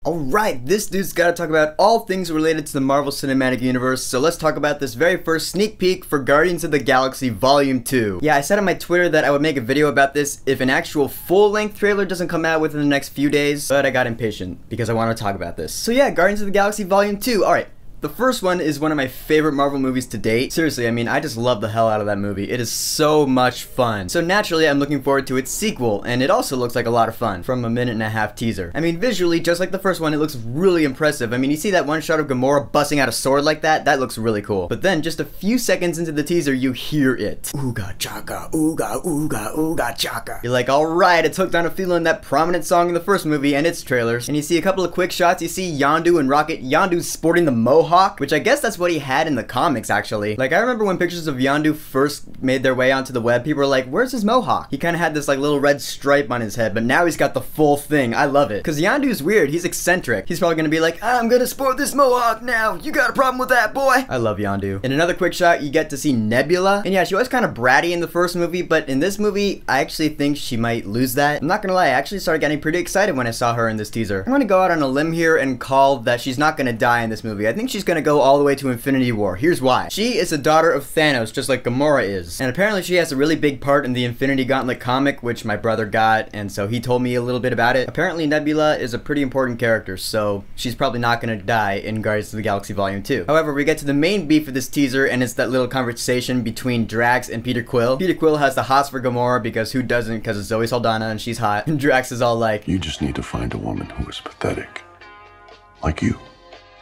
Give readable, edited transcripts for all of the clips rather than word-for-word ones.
Alright, this dude's gotta talk about all things related to the Marvel Cinematic Universe, so let's talk about this very first sneak peek for Guardians of the Galaxy Volume 2. Yeah, I said on my Twitter that I would make a video about this if an actual full-length trailer doesn't come out within the next few days, but I got impatient because I want to talk about this. So yeah, Guardians of the Galaxy Volume 2, alright. The first one is one of my favorite Marvel movies to date. Seriously, I mean, I just love the hell out of that movie. It is so much fun. So naturally, I'm looking forward to its sequel, and it also looks like a lot of fun from a 1.5-minute teaser. I mean, visually, just like the first one, it looks really impressive. I mean, you see that one shot of Gamora busting out a sword like that? That looks really cool. But then, just a few seconds into the teaser, you hear it. Ooga chaka, ooga, ooga, ooga chaka. You're like, alright, it's hooked on a feeling that prominent song in the first movie and its trailers. And you see a couple of quick shots. You see Yondu and Rocket. Yondu's sporting the mohawk, which I guess that's what he had in the comics, actually. Like, I remember when pictures of Yondu first made their way onto the web, people were like, where's his mohawk? He kind of had this, like, little red stripe on his head, but now he's got the full thing. I love it. Because Yondu's weird. He's eccentric. He's probably gonna be like, I'm gonna sport this mohawk now. You got a problem with that, boy? I love Yondu. In another quick shot, you get to see Nebula. And yeah, she was kind of bratty in the first movie, but in this movie, I actually think she might lose that. I'm not gonna lie, I actually started getting pretty excited when I saw her in this teaser. I'm gonna go out on a limb here and call that she's not gonna die in this movie. I think she's gonna go all the way to Infinity War. Here's why. She is a daughter of Thanos, just like Gamora is. And apparently she has a really big part in the Infinity Gauntlet comic, which my brother got, and so he told me a little bit about it. Apparently Nebula is a pretty important character, so she's probably not gonna die in Guardians of the Galaxy Volume 2. However, we get to the main beef of this teaser, and it's that little conversation between Drax and Peter Quill. Peter Quill has the hots for Gamora, because who doesn't, because it's Zoe Saldana and she's hot. And Drax is all like, you just need to find a woman who is pathetic. Like you.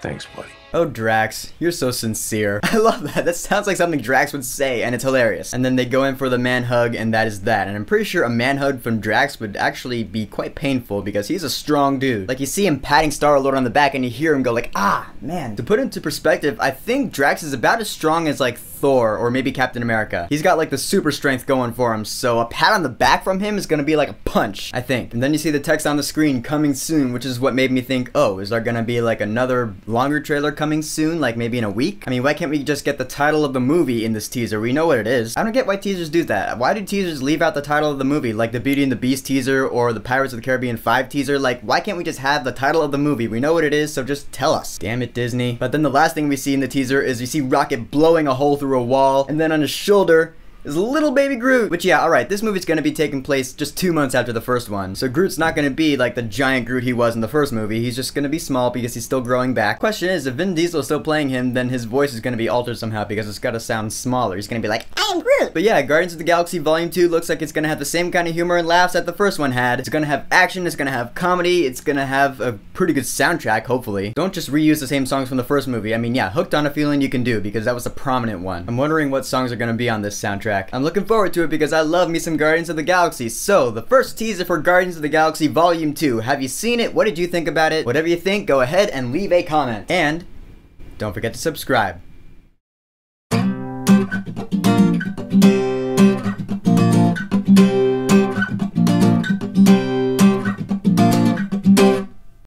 Thanks, buddy. oh, Drax, you're so sincere. I love that. That sounds like something Drax would say, and it's hilarious. And then they go in for the man hug, and that is that. And I'm pretty sure a man hug from Drax would actually be quite painful, because he's a strong dude. Like, you see him patting Star-Lord on the back, and you hear him go like, ah, man. To put it into perspective, I think Drax is about as strong as, like, Thor, or maybe Captain America. He's got, like, the super strength going for him, so a pat on the back from him is gonna be like a punch, I think. And then you see the text on the screen, coming soon, which is what made me think, oh, is there gonna be, like, another longer trailer coming soon, like maybe in a week? I mean, why can't we just get the title of the movie in this teaser? We know what it is. I don't get why teasers do that. Why do teasers leave out the title of the movie, like the Beauty and the Beast teaser or the Pirates of the Caribbean 5 teaser? Like, why can't we just have the title of the movie? We know what it is, so just tell us. Damn it, Disney. But then the last thing we see in the teaser is you see Rocket blowing a hole through a wall, and then on his shoulder is little baby Groot. Which, yeah, alright, this movie's gonna be taking place just 2 months after the first one. So Groot's not gonna be like the giant Groot he was in the first movie. He's just gonna be small because he's still growing back. Question is, if Vin Diesel is still playing him, then his voice is gonna be altered somehow because it's gotta sound smaller. He's gonna be like, I am Groot! But yeah, Guardians of the Galaxy Volume 2 looks like it's gonna have the same kind of humor and laughs that the first one had. It's gonna have action, it's gonna have comedy, it's gonna have a pretty good soundtrack, hopefully. Don't just reuse the same songs from the first movie. I mean, yeah, Hooked on a Feeling you can do because that was a prominent one. I'm wondering what songs are gonna be on this soundtrack. I'm looking forward to it because I love me some Guardians of the Galaxy. So, the first teaser for Guardians of the Galaxy Volume 2. Have you seen it? What did you think about it? Whatever you think, go ahead and leave a comment. And don't forget to subscribe.